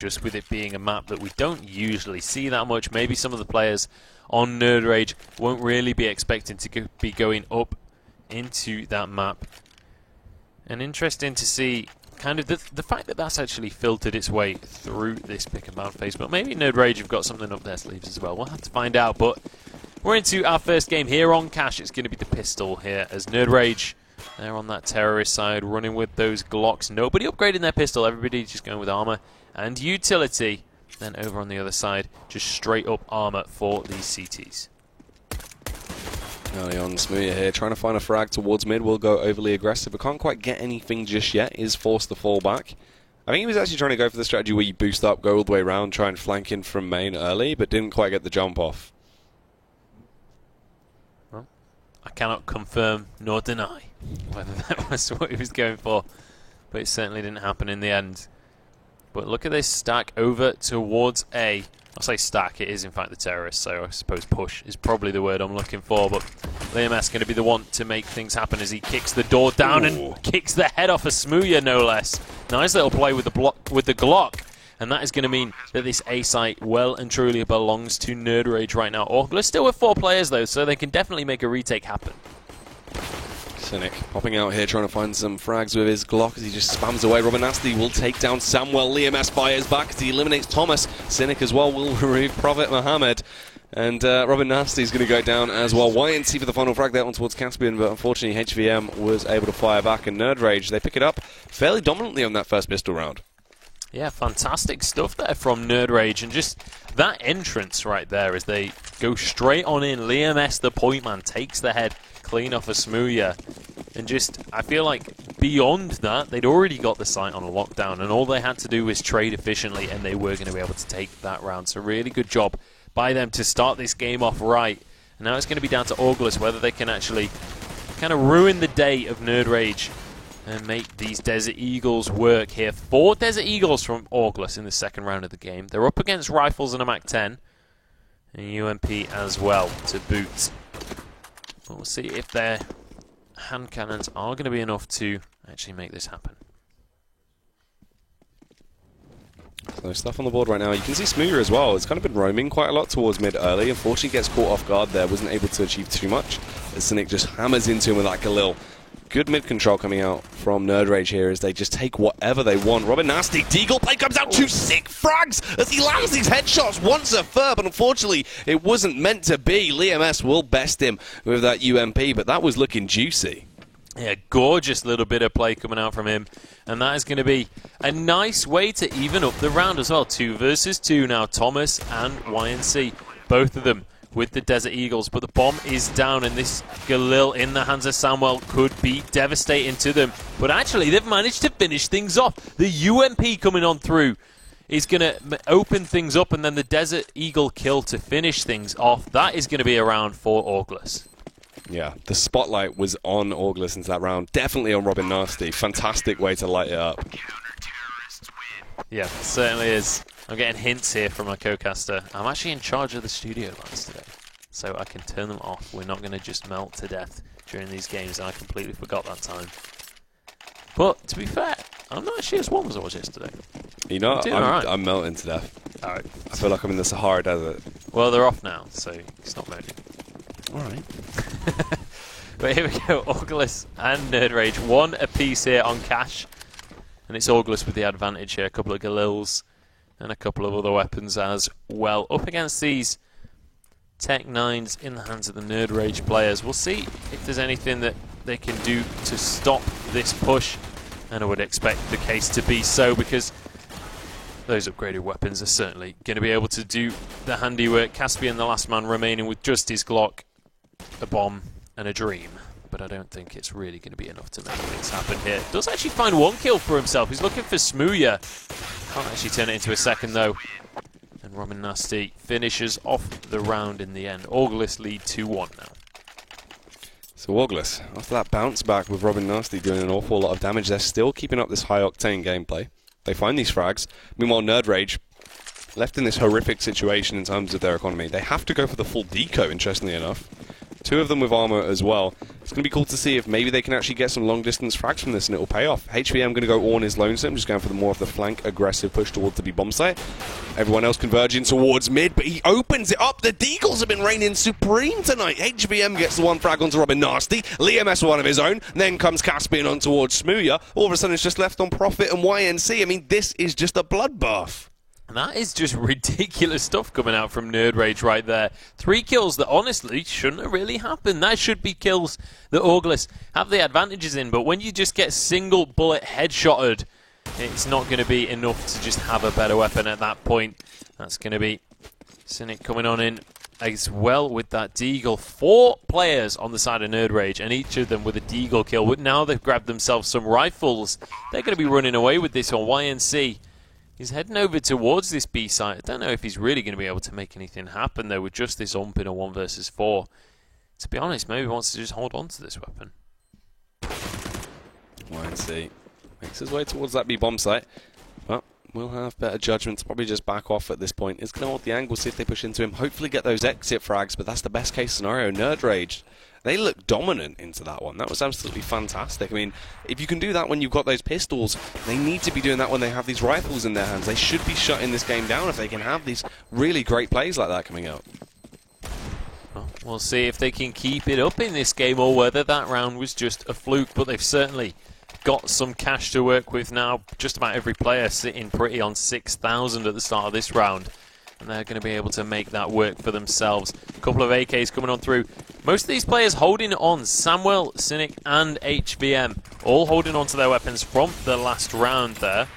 just with it being a map that we don't usually see that much. Maybe some of the players on Nerd Rage won't really be expecting to be going up into that map. And interesting to see kind of the fact that that's actually filtered its way through this pick and ban phase. But maybe Nerd Rage have got something up their sleeves as well. We'll have to find out. But we're into our first game here on Cash. It's going to be the pistol here as Nerd Rage, they're on that terrorist side running with those Glocks. Nobody upgrading their pistol. Everybody just going with armor and utility. Then over on the other side, just straight up armor for these CTs. Early on, Smooya here, trying to find a frag towards mid, will go overly aggressive, but can't quite get anything just yet, is forced to fall back. I think he was actually trying to go for the strategy where you boost up, go all the way around, try and flank in from main early, but didn't quite get the jump off. Well, I cannot confirm nor deny whether that was what he was going for, but it certainly didn't happen in the end. But look at this stack over towards A. I'll say stack, it is in fact the terrorist, so I suppose push is probably the word I'm looking for, but Liam S going to be the one to make things happen as he kicks the door down and kicks the head off of Smooya, no less. Nice little play with the Glock, and that is going to mean that this A site well and truly belongs to Nerd Rage right now. Orgler still with 4 players though, so they can definitely make a retake happen. Cynic popping out here, trying to find some frags with his Glock as he just spams away. Robin Nasty will take down Samuel. Liam S fires back as he eliminates Thomas. Cynic as well will remove Prophet Mohammed. And Robin Nasty is going to go down as well. YNC for the final frag there on towards Caspian, but unfortunately HVM was able to fire back. And Nerd Rage, they pick it up fairly dominantly on that first pistol round. Yeah, fantastic stuff there from Nerd Rage, and just that entrance right there as they go straight on in. Liam S, the point man, takes the head clean off of Smooya, and just, I feel like beyond that, they'd already got the site on lockdown, and all they had to do was trade efficiently, and they were going to be able to take that round. So really good job by them to start this game off right. And now it's going to be down to Augulus whether they can actually kind of ruin the day of Nerd Rage and make these Desert Eagles work here. 4 Desert Eagles from Augulus in the second round of the game. They're up against Rifles and a MAC-10. And UMP as well to boot. But we'll see if their hand cannons are going to be enough to actually make this happen. So stuff on the board right now. You can see Smooya as well. It's kind of been roaming quite a lot towards mid early. Unfortunately gets caught off guard there. Wasn't able to achieve too much. As Cynic just hammers into him with that Galil. Good mid control coming out from Nerd Rage here as they just take whatever they want. Robin Nasty, Deagle play comes out, 2 sick frags as he lands these headshots once a third, but unfortunately it wasn't meant to be. Liam S will best him with that UMP, but that was looking juicy. Yeah, gorgeous little bit of play coming out from him, and that is going to be a nice way to even up the round as well. 2 versus 2 now, Thomas and YNC, both of them with the Desert Eagles, but the bomb is down, and this Galil in the hands of Samuel could be devastating to them. But actually, they've managed to finish things off. The UMP coming on through is going to open things up, and then the Desert Eagle kill to finish things off. That is going to be a round for Augulus. Yeah, the spotlight was on Augulus into that round. Definitely on Robin Nasty. Fantastic way to light it up. Yeah, it certainly is. I'm getting hints here from my co-caster. I'm actually in charge of the studio lights today, so I can turn them off. We're not going to just melt to death during these games, and I completely forgot that time. But, to be fair, I'm not actually as warm as I was yesterday. You know, I'm melting to death. All right. I feel like I'm in the Sahara Desert. Well, they're off now, so stop moaning. All right. But here we go, Augulus and Nerd Rage. 1 apiece here on Cash, and it's Augulus with the advantage here. A couple of Galils and a couple of other weapons as well. Up against these Tech 9s in the hands of the Nerd Rage players. We'll see if there's anything that they can do to stop this push, and I would expect the case to be so, because those upgraded weapons are certainly going to be able to do the handiwork. Caspian, the last man remaining with just his Glock, a bomb and a dream, but I don't think it's really going to be enough to make things happen here. Does actually find 1 kill for himself. He's looking for Smooya. Can't actually turn it into a second though. And Robin Nasty finishes off the round in the end. Augulus lead 2-1 now. So Augulus, after that bounce back with Robin Nasty doing an awful lot of damage, they're still keeping up this high octane gameplay. They find these frags. Meanwhile, Nerd Rage, left in this horrific situation in terms of their economy, they have to go for the full deco, interestingly enough. 2 of them with armor as well. It's going to be cool to see if maybe they can actually get some long-distance frags from this and it will pay off. HVM going to go all on his lonesome, just going for the more of the flank aggressive push towards the B bomb site. Everyone else converging towards mid, but he opens it up. The Deagles have been reigning supreme tonight. HVM gets the 1 frag onto Robin Nasty. LeoMS one of his own. Then comes Caspian on towards Smooya. All of a sudden it's just left on Prophet and YNC. I mean, this is just a bloodbath. That is just ridiculous stuff coming out from Nerd Rage right there. 3 kills that honestly shouldn't have really happened. That should be kills that Auglis have the advantages in, but when you just get single bullet headshotted, it's not going to be enough to just have a better weapon at that point. That's going to be Cynic coming on in as well with that Deagle. 4 players on the side of Nerd Rage, and each of them with a Deagle kill. But now they've grabbed themselves some rifles. They're going to be running away with this on YNC. He's heading over towards this B site. I don't know if he's really going to be able to make anything happen, though, with just this ump in a 1 versus 4. To be honest, maybe he wants to just hold on to this weapon. YNC makes his way towards that B bomb site. Well, we'll have better judgment to probably just back off at this point. He's going to hold the angle, see if they push into him. Hopefully get those exit frags, but that's the best case scenario. Nerd Rage, they look dominant into that one. That was absolutely fantastic. I mean, if you can do that when you've got those pistols, they need to be doing that when they have these rifles in their hands. They should be shutting this game down if they can have these really great plays like that coming out. Well, we'll see if they can keep it up in this game or whether that round was just a fluke, but they've certainly got some cash to work with now. Just about every player sitting pretty on 6,000 at the start of this round, and they're going to be able to make that work for themselves. A couple of AKs coming on through. Most of these players holding on. Samuel, Cynic, and HVM all holding on to their weapons from the last round there.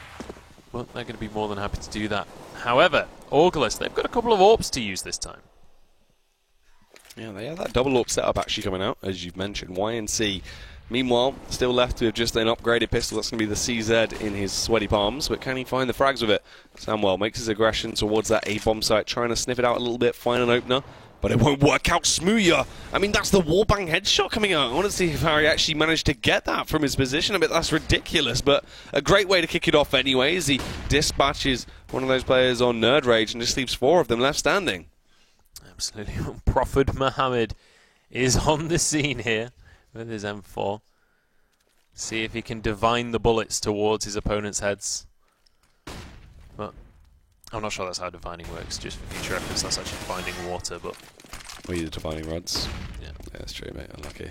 Well, they're going to be more than happy to do that. However, Auglis, they've got a couple of AWPs to use this time. Yeah, they have that double AWP setup actually coming out, as you've mentioned. YNC, meanwhile, still left with just an upgraded pistol. That's going to be the CZ in his sweaty palms, but can he find the frags with it? Samuel makes his aggression towards that A-bomb site, trying to sniff it out a little bit, find an opener, but it won't work out. Smooya, I mean, that's the wallbang headshot coming out. I want to see if Harry actually managed to get that from his position. I mean, that's ridiculous, but a great way to kick it off anyway, as he dispatches one of those players on Nerd Rage and just leaves 4 of them left standing. Absolutely. Prophet Mohammed is on the scene here with his M4. See if he can divine the bullets towards his opponent's heads. But I'm not sure that's how divining works. Just for future reference, that's actually finding water. But Or you divining rods. Yeah, that's true, mate. Unlucky.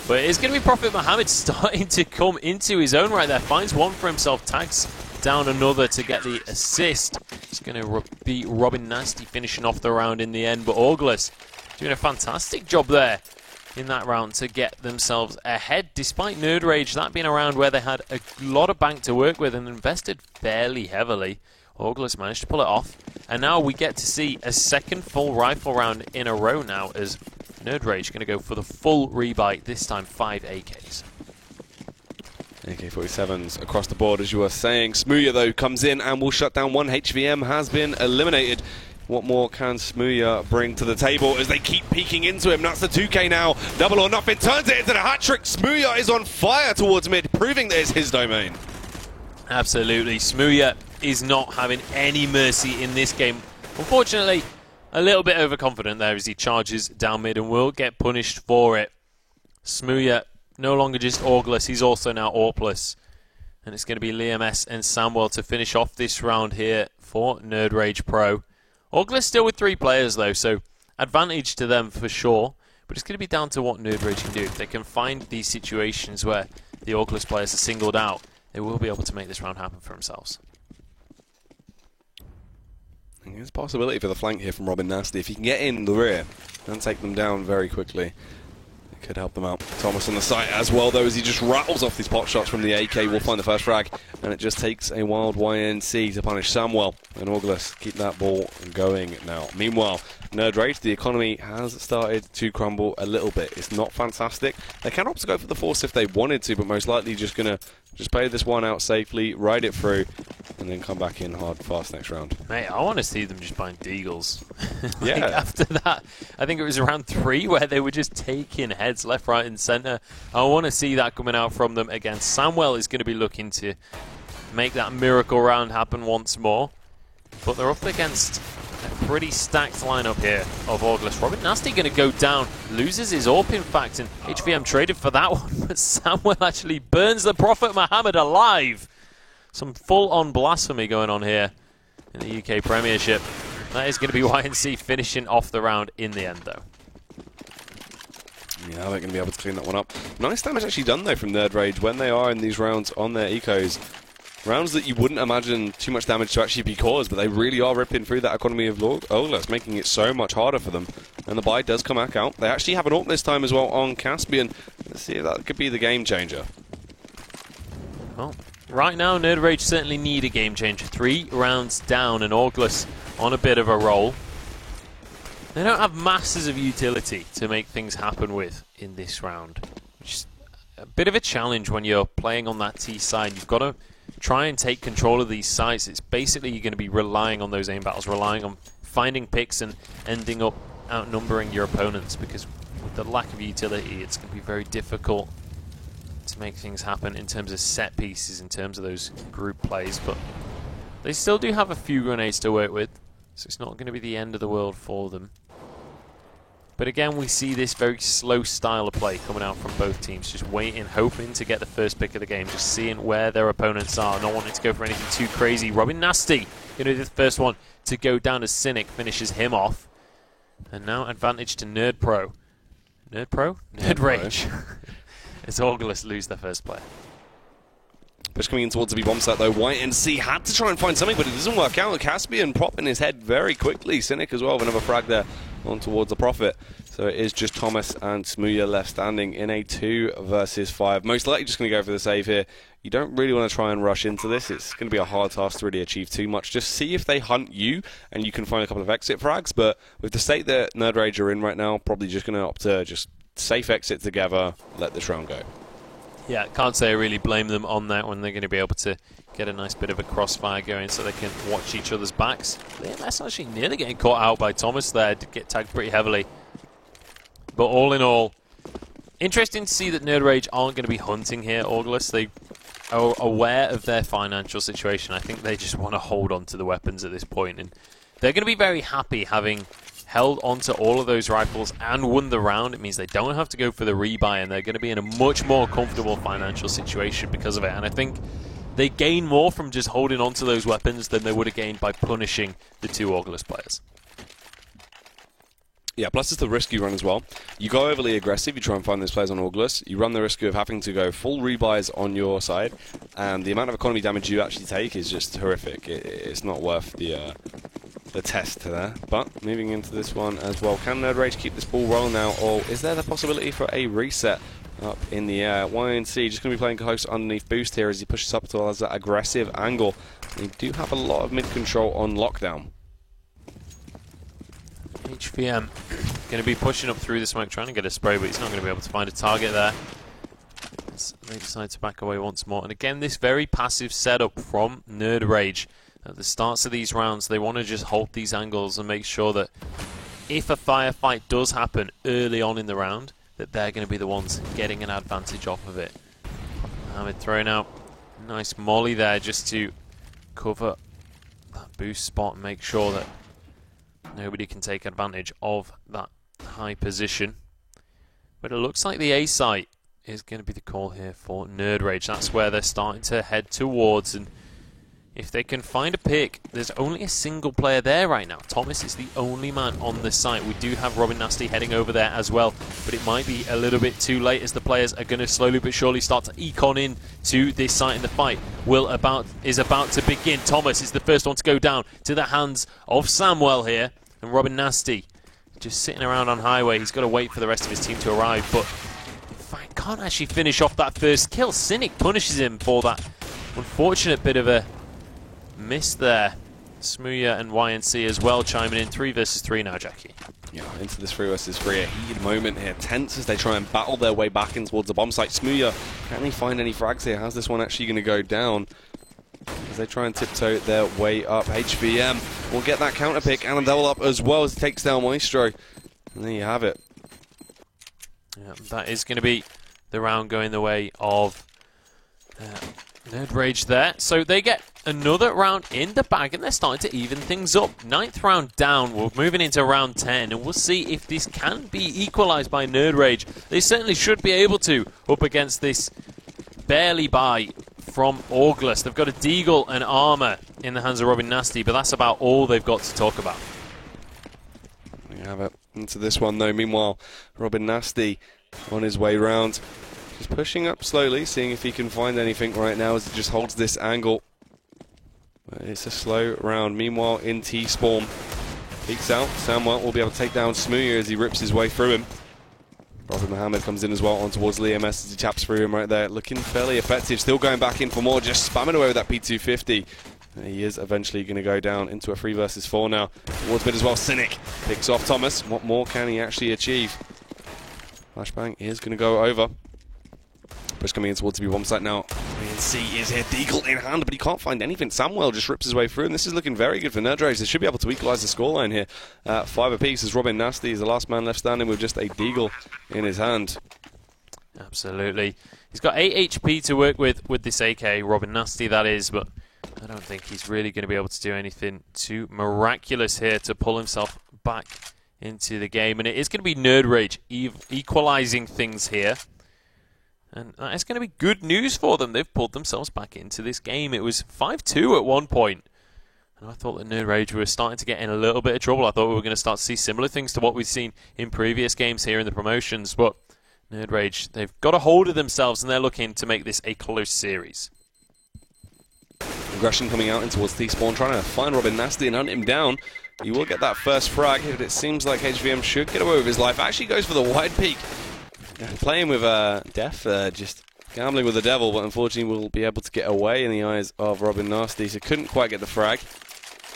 But it's going to be Prophet Mohammed starting to come into his own right there. Finds one for himself, tags down another to get the assist. It's going to be Robin Nasty finishing off the round in the end. But Auglis doing a fantastic job there in that round to get themselves ahead, despite Nerd Rage, that being a round where they had a lot of bank to work with and invested fairly heavily. Auglis managed to pull it off, and now we get to see a second full rifle round in a row now, as Nerd Rage going to go for the full rebite, this time 5 AKs. AK-47s across the board, as you were saying. Smooya, though, comes in and will shut down one. HVM has been eliminated. What more can Smooya bring to the table as they keep peeking into him? That's the 2K now. Double or nothing. Turns it into the hat-trick. Smooya is on fire towards mid, proving that it's his domain. Absolutely. Smooya is not having any mercy in this game. Unfortunately, a little bit overconfident there as he charges down mid and will get punished for it. Smooya, no longer just Auglis, he's also now Orpless. And it's going to be LeoMS and Samuel to finish off this round here for Nerd Rage Pro. Auglis still with 3 players though, so advantage to them for sure. But it's going to be down to what Nerd Rage can do. If they can find these situations where the Auglis players are singled out, they will be able to make this round happen for themselves. There's a possibility for the flank here from Robin Nasty. If he can get in the rear and take them down very quickly, it could help them out. Thomas on the site as well, though, as he just rattles off these pot shots from the AK. Will find the first frag, and it just takes a wild YNC to punish Samuel. And Auglis keep that ball going now. Meanwhile, Nerd Rage, the economy has started to crumble a little bit. It's not fantastic. They can opt to go for the force if they wanted to, but most likely just going to play this one out safely, ride it through, and then come back in hard fast next round. Mate, I want to see them just buying Deagles. Yeah. After that, I think it was round 3 where they were just taking heads left, right, and centre. I want to see that coming out from them again. Samuel is going to be looking to make that miracle round happen once more. But they're up against a pretty stacked lineup here of August. Robin Nasty going to go down, loses his AWP in fact, and HVM traded for that one, but Samuel actually burns the Prophet Muhammad alive. Some full-on blasphemy going on here in the UK Premiership. That is going to be YNC finishing off the round in the end, though. Yeah, they're going to be able to clean that one up. Nice damage actually done, though, from Nerd Rage when they are in these rounds on their ecos. Rounds that you wouldn't imagine too much damage to actually be caused, but they really are ripping through that economy of Oglus, making it so much harder for them. And the buy does come back out. They actually have an AWP this time as well on Caspian. Let's see if that could be the game changer. Well, right now, Nerd Rage certainly need a game changer. 3 rounds down, and August on a bit of a roll. They don't have masses of utility to make things happen with in this round. Which is a bit of a challenge when you're playing on that T side. You've got to try and take control of these sites. It's basically you're going to be relying on those aim battles, relying on finding picks and ending up outnumbering your opponents, because with the lack of utility, it's going to be very difficult to make things happen in terms of set pieces, in terms of those group plays. But they still do have a few grenades to work with, so it's not going to be the end of the world for them. But again, we see this very slow style of play coming out from both teams, just waiting, hoping to get the first pick of the game, just seeing where their opponents are, not wanting to go for anything too crazy. Robin Nasty going to be the first one to go down as Cynic finishes him off. And now advantage to Nerd Pro. Nerd Pro? Nerd Rage. As August lose their first player. Push coming in towards the B-bomb site, though. YNC had to try and find something, but it doesn't work out. Caspian propping his head very quickly. Cynic as well with another frag there on towards the Prophet. So it is just Thomas and Smooya left standing in a 2 versus 5. Most likely just going to go for the save here. You don't really want to try and rush into this. It's going to be a hard task to really achieve too much. Just see if they hunt you and you can find a couple of exit frags. But with the state that Nerd Rage are in right now, probably just going to opt to just safe exit together, let this round go. Yeah, can't say I really blame them on that when they're going to be able to get a nice bit of a crossfire going so they can watch each other's backs. That's actually nearly getting caught out by Thomas there. Did get tagged pretty heavily. But all in all, interesting to see that Nerd Rage aren't going to be hunting here, August. They are aware of their financial situation. I think they just want to hold on to the weapons at this point. And they're going to be very happy having held onto all of those rifles and won the round. It means they don't have to go for the rebuy, and they're going to be in a much more comfortable financial situation because of it. And I think they gain more from just holding onto those weapons than they would have gained by punishing the 2 August players. Yeah, plus it's the risk you run as well. You go overly aggressive, you try and find those players on August, you run the risk of having to go full rebuys on your side, and the amount of economy damage you actually take is just horrific. It's not worth the test there. But moving into this one as well, can Nerd Rage keep this ball rolling now, or is there the possibility for a reset up in the air? YNC just going to be playing close underneath Boost here as he pushes up towards that aggressive angle. They do have a lot of mid control on lockdown. HVM going to be pushing up through the smoke, trying to get a spray, but he's not going to be able to find a target there. They decide to back away once more. And again, this very passive setup from Nerd Rage. At the starts of these rounds, they want to just hold these angles and make sure that if a firefight does happen early on in the round, that they're going to be the ones getting an advantage off of it. Mohamed throwing out a nice molly there just to cover that boost spot and make sure that nobody can take advantage of that high position. But it looks like the A site is going to be the call here for Nerd Rage. That's where they're starting to head towards, and if they can find a pick, there's only a single player there right now. Thomas is the only man on the site. We do have Robin Nasty heading over there as well, but it might be a little bit too late as the players are going to slowly but surely start to econ in to this site, and the fight is about to begin. Thomas is the first one to go down to the hands of Samuel here, and Robin Nasty just sitting around on highway. He's got to wait for the rest of his team to arrive, but can't actually finish off that first kill. Cynic punishes him for that unfortunate bit of a miss there. Smooya and YNC as well chiming in. 3 versus 3 now, Jackie. Yeah, into this 3 versus 3. A heated moment here. Tense as they try and battle their way back in towards the bomb site. Smooya, can he find any frags here? How's this one actually going to go down? As they try and tiptoe their way up. HVM will get that counter pick and a double up as well as he takes down Maestro. And there you have it. Yeah, that is going to be the round going the way of Nerd Rage there. So they get another round in the bag, and they're starting to even things up. Ninth round down. We're moving into round 10, and we'll see if this can be equalized by Nerd Rage. They certainly should be able to, up against this barely buy from August. They've got a Deagle and armor in the hands of Robin Nasty, but that's about all they've got to talk about. We have it into this one, though. Meanwhile, Robin Nasty on his way round. Just pushing up slowly, seeing if he can find anything right now as he just holds this angle. But it's a slow round. Meanwhile, in T-Spawn, peeks out. Samuel will be able to take down Smooya as he rips his way through him. Prophet Muhammad comes in as well on towards Liam S as he taps through him right there. Looking fairly effective. Still going back in for more. Just spamming away with that P250. He is eventually going to go down into a 3 versus 4 now. Towards mid as well. Cynic picks off Thomas. What more can he actually achieve? Flashbang is going to go over. Push coming in towards the B-bomb site now. BNC is here. Deagle in hand, but he can't find anything. Samuel just rips his way through, and this is looking very good for Nerd Rage. They should be able to equalise the scoreline here. 5 apiece as Robin Nasty is the last man left standing with just a Deagle in his hand. Absolutely. He's got 8 HP to work with this AK, Robin Nasty that is, but I don't think he's really going to be able to do anything too miraculous here to pull himself back into the game. And it is going to be Nerd Rage equalising things here. And that is going to be good news for them. They've pulled themselves back into this game. It was 5-2 at one point. And I thought that Nerd Rage were starting to get in a little bit of trouble. I thought we were going to start to see similar things to what we've seen in previous games here in the promotions. But Nerd Rage, they've got a hold of themselves and they're looking to make this a close series. Aggression coming out in towards T-Spawn, trying to find Robin Nasty and hunt him down. He will get that first frag, but it seems like HVM should get away with his life. Actually goes for the wide peak. Playing with Def, just gambling with the devil, but unfortunately will be able to get away in the eyes of Robin Nasty, so couldn't quite get the frag.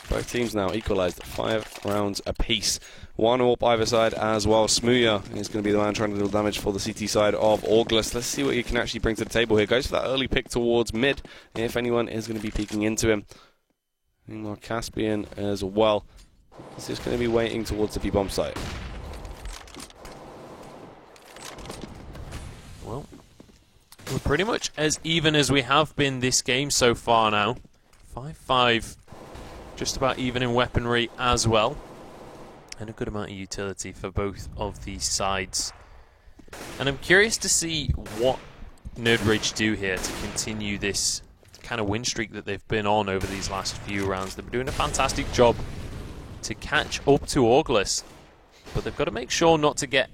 Both teams now equalised 5 rounds apiece. 1 up either side as well. Smooya is going to be the man trying to deal damage for the CT side of August. Let's see what he can actually bring to the table here. Goes for that early pick towards mid, if anyone is going to be peeking into him. Meanwhile, Caspian as well. He's just going to be waiting towards the B-bomb site. Well, we're pretty much as even as we have been this game so far now. 5-5, just about even in weaponry as well. And a good amount of utility for both of these sides. And I'm curious to see what Nerd Rage do here to continue this kind of win streak that they've been on over these last few rounds. They've been doing a fantastic job to catch up to August, but they've got to make sure not to get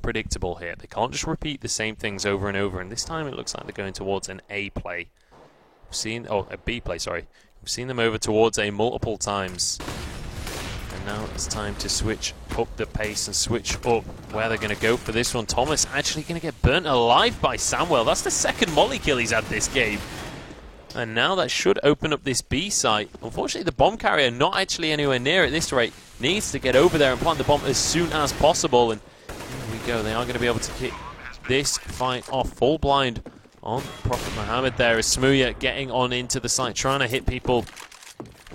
predictable here. They can't just repeat the same things over and over, and this time it looks like they're going towards an A play. A B play, sorry. We've seen them over towards A multiple times. And now it's time to switch up the pace and switch up where they're going to go for this one. Thomas actually going to get burnt alive by Samuel. That's the second molly kill he's had this game. And now that should open up this B site. Unfortunately, the bomb carrier not actually anywhere near at this rate. Needs to get over there and plant the bomb as soon as possible. And here we go. They are going to be able to kick this fight off. Full blind on Prophet Muhammad there as Smooya getting on into the site, trying to hit people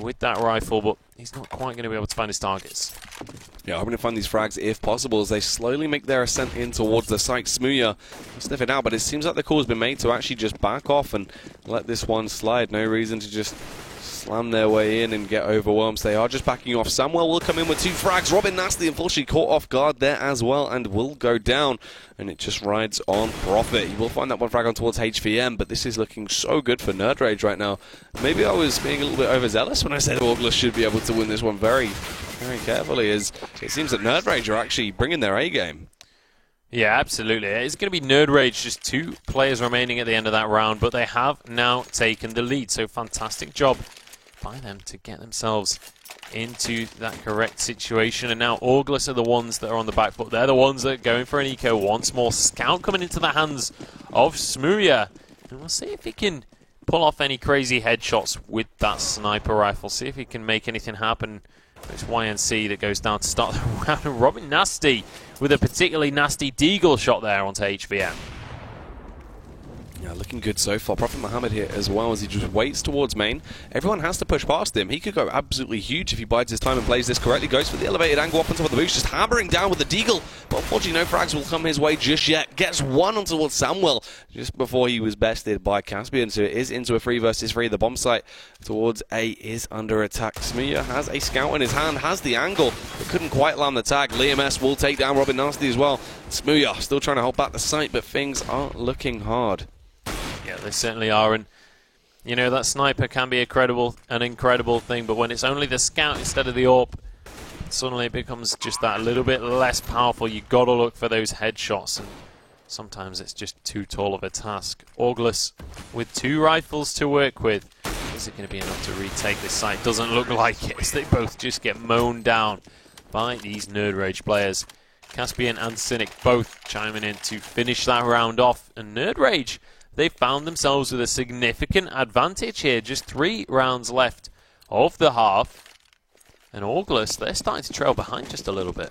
with that rifle, but he's not quite going to be able to find his targets. Yeah, hoping to find these frags if possible as they slowly make their ascent in towards the site. Smooya sniff it out, but it seems like the call has been made to actually just back off and let this one slide. No reason to just slam their way in and get overwhelmed. So they are just backing off. Samuel will come in with 2 frags. Robin Nasty unfortunately caught off guard there as well and will go down. And it just rides on Prophet. He will find that one frag on towards HVM, but this is looking so good for Nerd Rage right now. Maybe I was being a little bit overzealous when I said August should be able to win this one very, very carefully, as it seems that Nerd Rage are actually bringing their A game. Yeah, absolutely. It's going to be Nerd Rage, just 2 players remaining at the end of that round, but they have now taken the lead, so fantastic job by them to get themselves into that correct situation. And now August are the ones that are on the back foot. They're the ones that are going for an eco once more. Scout coming into the hands of Smooya. And we'll see if he can pull off any crazy headshots with that sniper rifle. See if he can make anything happen. It's YNC that goes down to start the round. Robin Nasty with a particularly nasty Deagle shot there onto HVM. Yeah, Yeah, looking good so far. Prophet Muhammad here as well, as he just waits towards main. Everyone has to push past him. He could go absolutely huge if he bides his time and plays this correctly. Goes for the elevated angle up on top of the boost, just hammering down with the deagle. But unfortunately, no frags will come his way just yet. Gets one on towards Samuel just before he was bested by Caspian. So it is into a 3 versus 3. The bomb site towards A is under attack. Smooya has a scout in his hand, has the angle, but couldn't quite land the tag. Liam S will take down Robin Nasty as well. Smooya still trying to hold back the site, but things are looking hard. Yeah, they certainly are, and you know that sniper can be an incredible thing, but when it's only the scout instead of the AWP, suddenly it becomes just that little bit less powerful. You got to look for those headshots, and sometimes it's just too tall of a task. Auglis with 2 rifles to work with. Is it going to be enough to retake this site? Doesn't look like it, as they both just get mown down by these Nerd Rage players. Caspian and Cynic both chiming in to finish that round off, and Nerd Rage, they found themselves with a significant advantage here. Just 3 rounds left of the half. And Auglis, they're starting to trail behind just a little bit.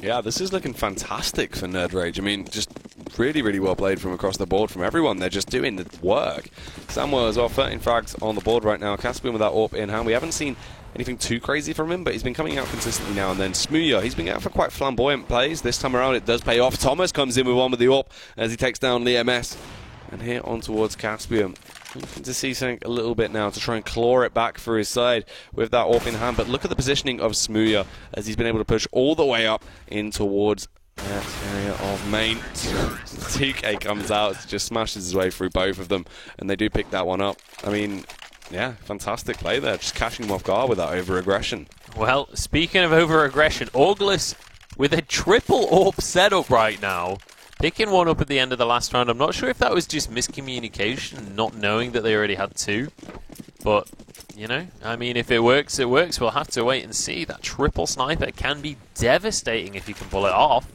Yeah, this is looking fantastic for Nerd Rage. I mean, just really, really well played from across the board from everyone. They're just doing the work. Samuel as well, 13 frags on the board right now. Caspian with that AWP in hand. We haven't seen anything too crazy from him, but he's been coming out consistently now and then. Smooya, he's been out for quite flamboyant plays. This time around, it does pay off. Thomas comes in with one with the AWP as he takes down Liam S. And here on towards Caspian. Looking to see something a little bit now to try and claw it back for his side with that AWP in hand. But look at the positioning of Smooya as he's been able to push all the way up in towards that area of main. TK comes out, just smashes his way through both of them, and they do pick that one up. I mean, yeah, fantastic play there, just catching him off guard with that over-aggression. Well, speaking of over-aggression, Auglis with a triple AWP setup right now. Picking one up at the end of the last round. I'm not sure if that was just miscommunication, not knowing that they already had 2. But, you know, I mean, if it works, it works. We'll have to wait and see. That triple sniper can be devastating if you can pull it off.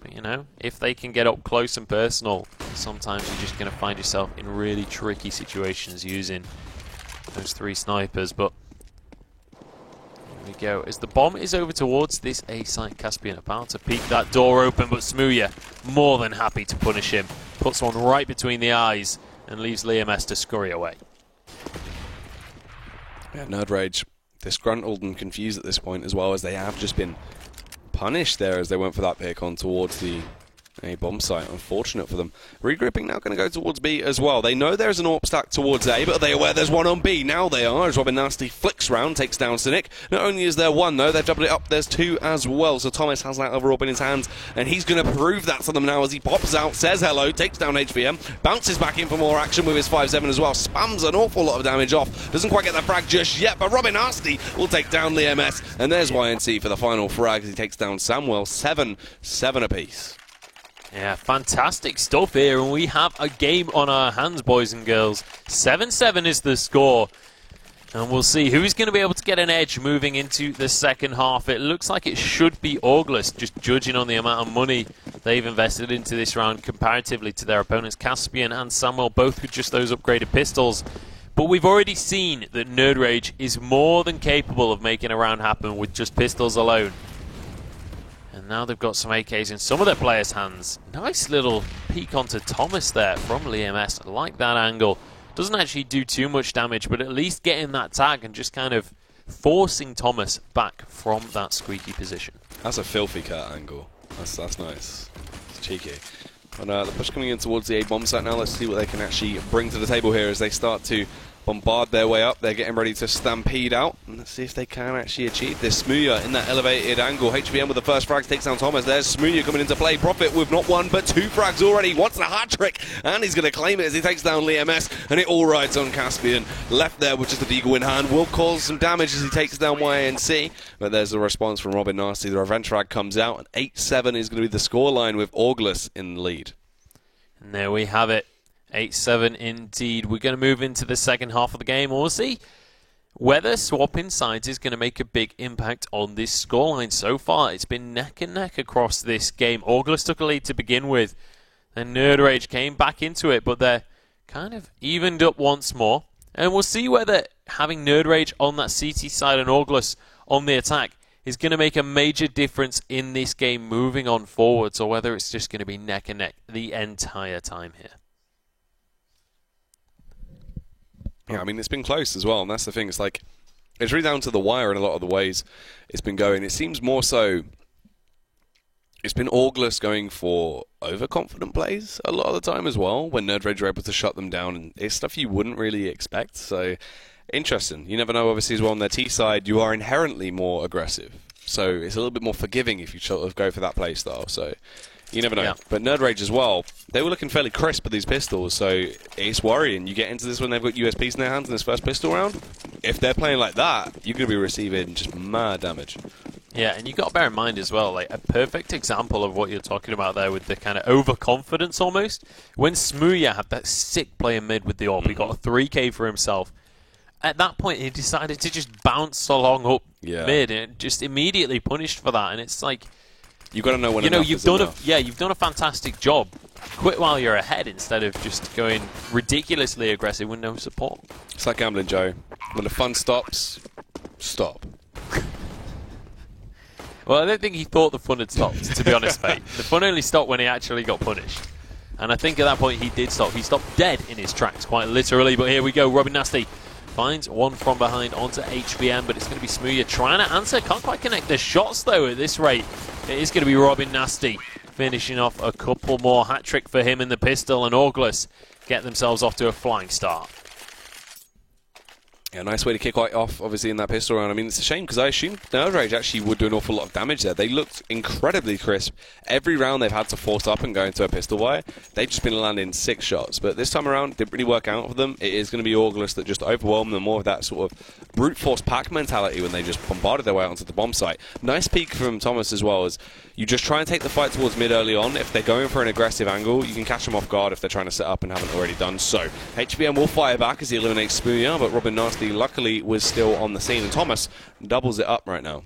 But, you know, if they can get up close and personal, sometimes you're just going to find yourself in really tricky situations using those 3 snipers. But we go. As the bomb is over towards this A site, Caspian about to peek that door open, but Smooya more than happy to punish him. Puts one right between the eyes and leaves Liam S to scurry away. Yeah, Nerd Rage disgruntled and confused at this point as well, as they have just been punished there as they went for that pick on towards the A bomb site. Unfortunate for them. Regrouping now going to go towards B as well. They know there's an AWP stack towards A, but are they aware there's one on B? Now they are, as Robin Nasty flicks round, takes down Cynic. Not only is there 1 though, they've doubled it up, there's 2 as well. So Thomas has that other AWP in his hands, and he's going to prove that to them now as he pops out, says hello, takes down HVM, bounces back in for more action with his 5-7 as well, spams an awful lot of damage off, doesn't quite get that frag just yet, but Robin Nasty will take down Liam S, and there's YNC for the final frag as he takes down Samuel. 7 apiece. Yeah, fantastic stuff here, and we have a game on our hands, boys and girls. 7-7 is the score, and we'll see who's going to be able to get an edge moving into the second half. It looks like it should be Auglis, just judging on the amount of money they've invested into this round comparatively to their opponents. Caspian and Samuel both with just those upgraded pistols. But we've already seen that Nerd Rage is more than capable of making a round happen with just pistols alone. And now they've got some AKs in some of their players' hands. Nice little peek onto Thomas there from Liam S. I like that angle. Doesn't actually do too much damage, but at least getting that tag and just kind of forcing Thomas back from that squeaky position. That's a filthy cat angle. That's nice. It's cheeky. And the push coming in towards the A bomb site now. Let's see what they can actually bring to the table here as they start to bombard their way up. They're getting ready to stampede out. And let's see if they can actually achieve this. Smooya in that elevated angle. HVM with the first frags takes down Thomas. There's Smooya coming into play. Prophet with not 1 but 2 frags already. Wants a hat trick. And he's going to claim it as he takes down Liam S. And it all rides on Caspian. Left there with just a deagle in hand. Will cause some damage as he takes down YNC. But there's the response from Robin Nasty. The revenge frag comes out. And 8-7 is going to be the scoreline with Auglis in the lead. And there we have it. 8-7 indeed. We're going to move into the second half of the game. We'll see whether swapping sides is going to make a big impact on this scoreline. So far, it's been neck and neck across this game. Auglis took a lead to begin with. Then Nerd Rage came back into it, but they're kind of evened up once more. And we'll see whether having Nerd Rage on that CT side and Auglis on the attack is going to make a major difference in this game moving on forwards, or whether it's just going to be neck and neck the entire time here. Yeah, I mean, it's been close as well, and that's the thing. It's like, it's really down to the wire in a lot of the ways it's been going. It seems more so it's been August going for overconfident plays a lot of the time as well, when Nerd Rage are able to shut them down, and it's stuff you wouldn't really expect. So, interesting. You never know, obviously, as well on their T side, you are inherently more aggressive. So, it's a little bit more forgiving if you sort of go for that play style. So, you never know. Yeah. But Nerd Rage as well, they were looking fairly crisp with these pistols, so it's worrying. You get into this when they've got USPs in their hands in this first pistol round. If they're playing like that, you're going to be receiving just mad damage. Yeah, and you've got to bear in mind as well, like a perfect example of what you're talking about there with the kind of overconfidence almost. When Smooya had that sick play in mid with the AWP, he got a 3k for himself. At that point, he decided to just bounce along up mid and just immediately punished for that. And it's like, You've got to know when you've done a fantastic job. Quit while you're ahead instead of just going ridiculously aggressive with no support. It's like gambling, Joe. When the fun stops, stop. Well, I don't think he thought the fun had stopped, to be honest, mate. The fun only stopped when he actually got punished. And I think at that point he did stop. He stopped dead in his tracks, quite literally. But here we go. Robin Nasty finds one from behind onto HBM, but it's going to be Smooya trying to answer. Can't quite connect the shots, though, at this rate. It is going to be Robin Nasty finishing off a couple more. Hat-trick for him in the pistol, and August get themselves off to a flying start. Yeah, nice way to kick off, obviously, in that pistol round. I mean, it's a shame because I assumed Nerd Rage actually would do an awful lot of damage there. They looked incredibly crisp. Every round they've had to force up and go into a pistol wire, they've just been landing 6 shots. But this time around, didn't really work out for them. It is going to be August that just overwhelmed them, more of that sort of brute force pack mentality when they just bombarded their way out onto the bomb site. Nice peek from Thomas as well, as you just try and take the fight towards mid early on. If they're going for an aggressive angle, you can catch them off guard if they're trying to set up and haven't already done so. HBM will fire back as he eliminates Smooya, but Robin Nasty luckily was still on the scene, and Thomas doubles it up right now.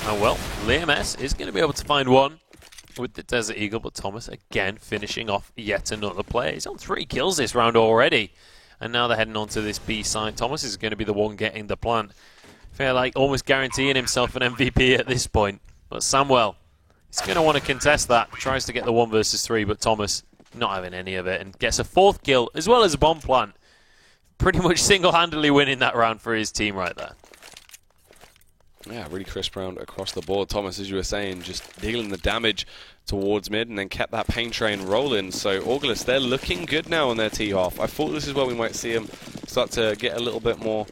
Oh well, Liam S is going to be able to find one with the Desert Eagle, but Thomas again finishing off yet another play. He's on 3 kills this round already, and now they're heading on to this B side. Thomas is going to be the one getting the plant. Feel like almost guaranteeing himself an MVP at this point. But Samuel is going to want to contest that. Tries to get the 1 versus 3, but Thomas not having any of it, and gets a 4th kill as well as a bomb plant. Pretty much single-handedly winning that round for his team right there. Yeah, really crisp round across the board. Thomas, as you were saying, just dealing the damage towards mid and then kept that pain train rolling. So August, they're looking good now on their tee-off. I thought this is where we might see them start to get a little bit more,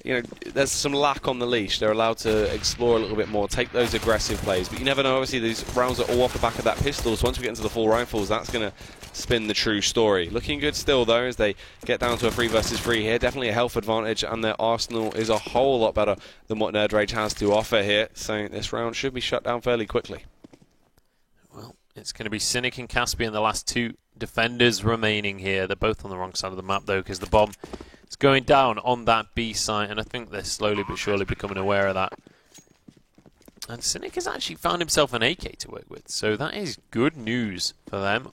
you know, there's some lack on the leash. They're allowed to explore a little bit more, take those aggressive plays. But you never know, obviously, these rounds are all off the back of that pistol. So once we get into the full rifles, that's going to spin the true story. Looking good still, though, as they get down to a 3 versus 3 here. Definitely a health advantage, and their arsenal is a whole lot better than what Nerd Rage has to offer here. So this round should be shut down fairly quickly. Well, it's going to be Cynic and Caspian, the last 2 defenders remaining here. They're both on the wrong side of the map, though, because the bomb is going down on that B site, and I think they're slowly but surely becoming aware of that. And Cynic has actually found himself an AK to work with, so that is good news for them.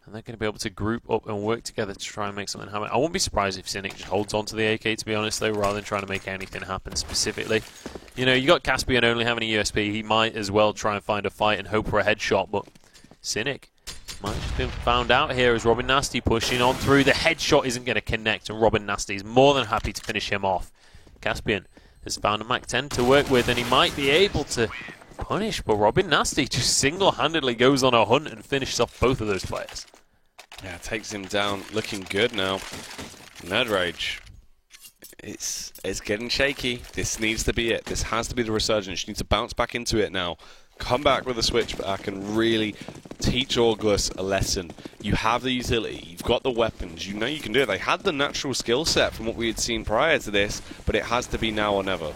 And they're going to be able to group up and work together to try and make something happen. I wouldn't be surprised if Cynic just holds on to the AK, to be honest, though, rather than trying to make anything happen specifically. You know, you got Caspian only having a USP. He might as well try and find a fight and hope for a headshot, but Cynic might have been found out here as Robin Nasty pushing on through. The headshot isn't going to connect, and Robin Nasty is more than happy to finish him off. Caspian has found a MAC-10 to work with, and he might be able to punish, but Robin Nasty just single-handedly goes on a hunt and finishes off both of those players. Yeah, takes him down, looking good now. Nerd Rage, it's getting shaky. This needs to be it. This has to be the resurgence. You need to bounce back into it now. Come back with a switchback and really teach August a lesson. You have the utility, you've got the weapons, you know you can do it. They had the natural skill set from what we had seen prior to this, but it has to be now or never.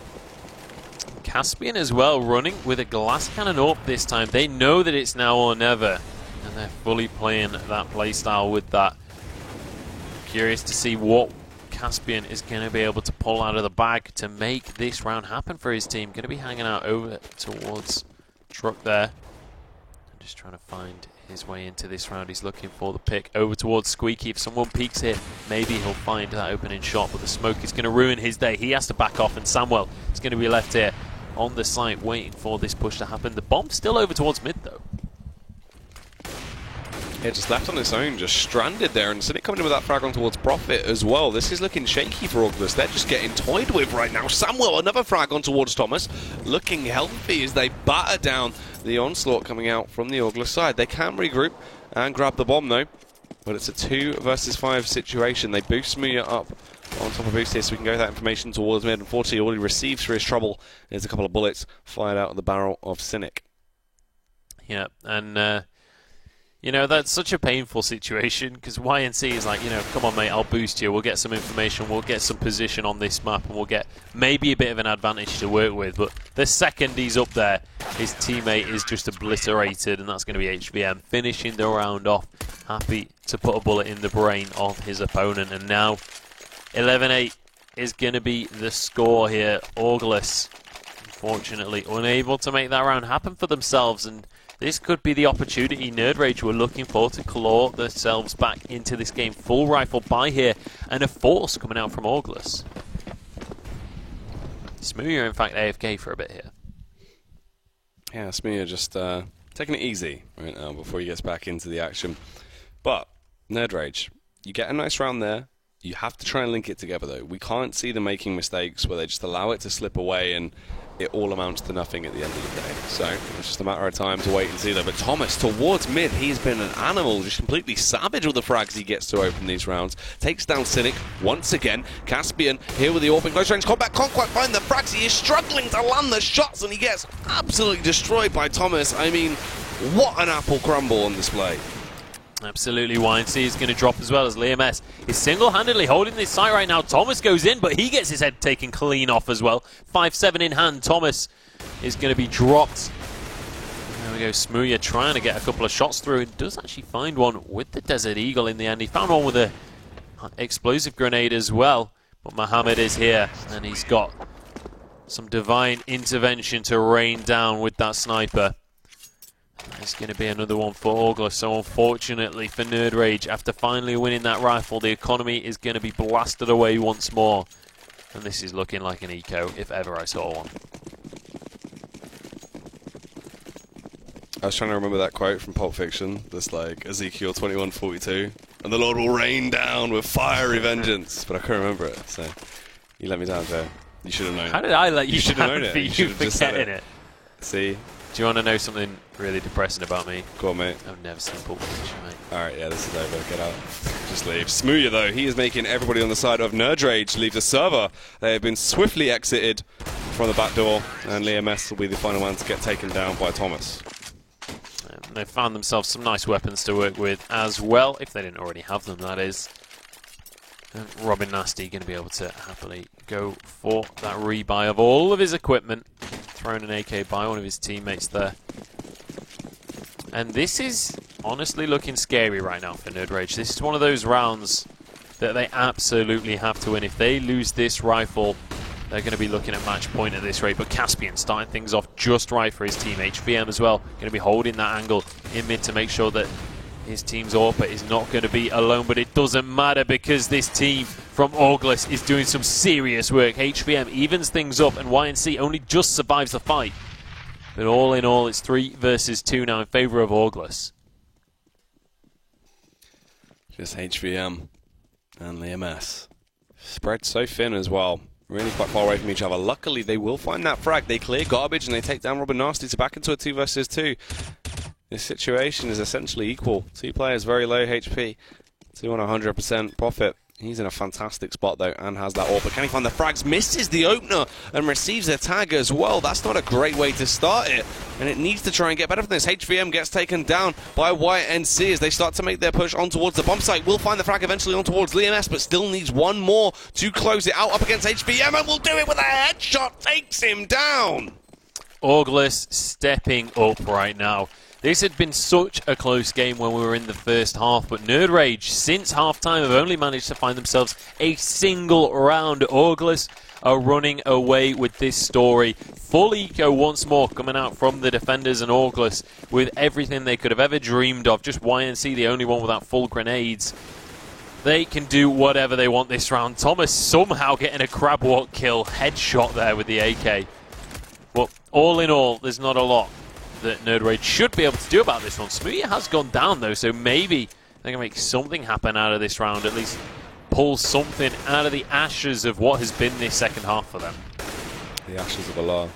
Caspian as well, running with a glass cannon up this time. They know that it's now or never, and they're fully playing that playstyle with that. Curious to see what Caspian is going to be able to pull out of the bag to make this round happen for his team. Going to be hanging out over towards truck there. I'm just trying to find his way into this round. He's looking for the pick over towards Squeaky. If someone peeks here, maybe he'll find that opening shot, but the smoke is going to ruin his day. He has to back off, and Samuel is going to be left here on the site waiting for this push to happen. The bomb's still over towards mid, though. Yeah, just left on its own, just stranded there, and Cynic coming in with that frag on towards Profit as well. This is looking shaky for August. They're just getting toyed with right now. Samuel, another frag on towards Thomas, looking healthy as they batter down the onslaught coming out from the August side. They can regroup and grab the bomb though, but it's a 2 versus 5 situation. They boost Smooya up on top of boost here, so we can go that information towards mid. Unfortunately, all he receives for his trouble is a couple of bullets fired out of the barrel of Cynic. Yeah, and you know, that's such a painful situation because YNC is like, you know, come on mate, I'll boost you, we'll get some information, we'll get some position on this map, and we'll get maybe a bit of an advantage to work with. But the second he's up there, his teammate is just obliterated, and that's going to be HVM finishing the round off, happy to put a bullet in the brain of his opponent. And now 11-8 is going to be the score here. August, unfortunately, unable to make that round happen for themselves, and this could be the opportunity Nerd Rage were looking for to claw themselves back into this game. Full rifle buy here, and a force coming out from August. Smooya, in fact, AFK for a bit here. Yeah, Smooya just taking it easy right now before he gets back into the action. But, Nerd Rage, you get a nice round there. You have to try and link it together, though. We can't see them making mistakes where they just allow it to slip away and it all amounts to nothing at the end of the day. So it's just a matter of time to wait and see, though. But Thomas towards mid, he's been an animal, just completely savage with the frags he gets to open these rounds. Takes down Cynic once again. Caspian here with the AWP in close range combat, can't quite find the frags. He is struggling to land the shots, and he gets absolutely destroyed by Thomas. I mean, what an apple crumble on display. Absolutely, YNC is going to drop as well as Liam S is single-handedly holding this site right now. Thomas goes in, but he gets his head taken clean off as well. 5-7 in hand. Thomas is going to be dropped. There we go, Smooya trying to get a couple of shots through, and does actually find one with the Desert Eagle in the end. He found one with a explosive grenade as well, but Mohammed is here, and he's got some divine intervention to rain down with that sniper. It's going to be another one for August. So unfortunately for Nerd Rage, after finally winning that rifle, the economy is going to be blasted away once more. And this is looking like an eco, if ever I saw one. I was trying to remember that quote from Pulp Fiction, that's like Ezekiel 21:42, and the Lord will rain down with fiery vengeance. But I couldn't remember it, so you let me down, Joe. You should have known it. How did I let you should have down known for it. you forgetting it? See? Do you want to know something really depressing about me? Go on, mate. I've never seen Pulp Fiction, mate. Alright, yeah, this is over. Get out. Just leave. Smooya, though, he is making everybody on the side of Nerd Rage leave the server. They have been swiftly exited from the back door, and Liam S will be the final one to get taken down by Thomas. They've found themselves some nice weapons to work with as well, if they didn't already have them, that is. And Robin Nasty going to be able to happily go for that rebuy of all of his equipment. Thrown an AK by one of his teammates there. And this is honestly looking scary right now for Nerd Rage. This is one of those rounds that they absolutely have to win. If they lose this rifle, they're going to be looking at match point at this rate. But Caspian starting things off just right for his team. HVM as well, going to be holding that angle in mid to make sure that his team's AWP is not going to be alone. But it doesn't matter because this team from August is doing some serious work. HVM evens things up, and YNC only just survives the fight. But all in all, it's 3 versus 2 now in favour of August. Just HVM and Liam S. Spread so thin as well. Really quite far away from each other. Luckily, they will find that frag. They clear garbage and they take down Robin Nasty to back into a 2 versus 2. This situation is essentially equal. 2 players, very low HP. 2 on 100% profit. He's in a fantastic spot, though, and has that AWP. But can he find the frags? Misses the opener and receives a tag as well. That's not a great way to start it, and it needs to try and get better from this. HVM gets taken down by YNC as they start to make their push on towards the bomb site. Will find the frag eventually on towards Liam S, but still needs one more to close it out up against HVM, and will do it with a headshot. Takes him down. August stepping up right now. This had been such a close game when we were in the first half, but Nerd Rage, since half-time, have only managed to find themselves a single round. August are running away with this story. Full eco once more coming out from the defenders, and August with everything they could have ever dreamed of. Just YNC, the only one without full grenades. They can do whatever they want this round. Thomas somehow getting a crab walk kill, headshot there with the AK. But all in all, there's not a lot that Nerd Rage should be able to do about this one. Smooya has gone down, though, so maybe they can make something happen out of this round, at least pull something out of the ashes of what has been this second half for them. The ashes of Allah.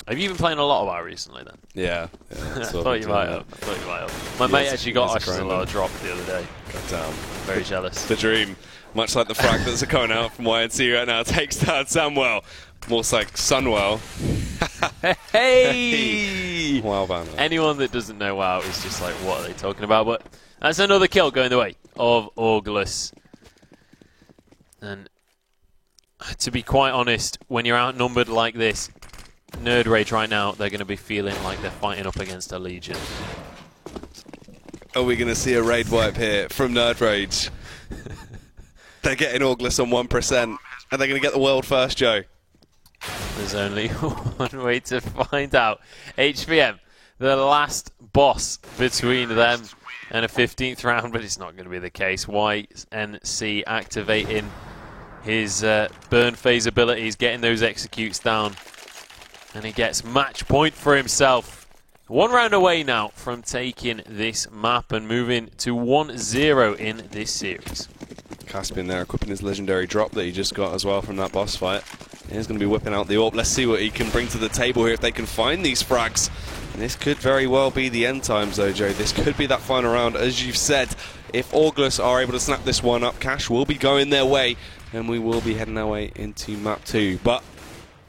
Have you been playing a lot of WoW recently, then? Yeah. I thought you might have. My mate actually got Ashes of Allah drop the other day. God damn. Very jealous. The dream. Much like the frag that's coming out from YNC right now takes down Samwell. More like Sunwell. Hey! WoW banner. Anyone that doesn't know WoW is just like, what are they talking about? But that's another kill going the way of Augulus. And to be quite honest, when you're outnumbered like this, Nerd Rage right now, they're going to be feeling like they're fighting up against a Legion. Are we going to see a raid wipe here from Nerd Rage? They're getting Augulus on 1%. Are they going to get the world first, Joe? There's only one way to find out. HVM, the last boss between them and a 15th round, but it's not going to be the case. YNC activating his burn phase abilities, getting those executes down. And he gets match point for himself. 1 round away now from taking this map and moving to 1-0 in this series. Caspian there equipping his legendary drop that he just got as well from that boss fight. He's going to be whipping out the AWP. Let's see what he can bring to the table here if they can find these frags. And this could very well be the end times, though, Joe. This could be that final round. As you've said, if Augulus are able to snap this one up, Cash will be going their way, and we will be heading our way into map 2. But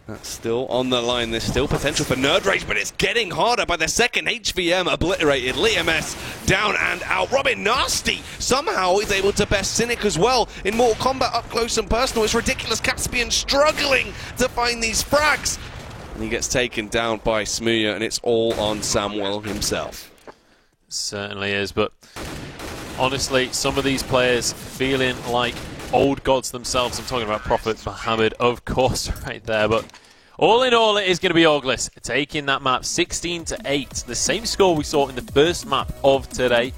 that's still on the line. There's still potential for Nerd Rage, but it's getting harder by the second. HVM obliterated. Liam S down and out. Robin Nasty somehow is able to best Cynic as well in Mortal Kombat up close and personal. It's ridiculous. Caspian struggling to find these frags. And he gets taken down by Smooya, and it's all on Samwell himself. Certainly is, but honestly, some of these players feeling like old gods themselves. I'm talking about Prophet Muhammad, of course, right there. But all in all, it is going to be Augulus taking that map 16-8. The same score we saw in the first map of today.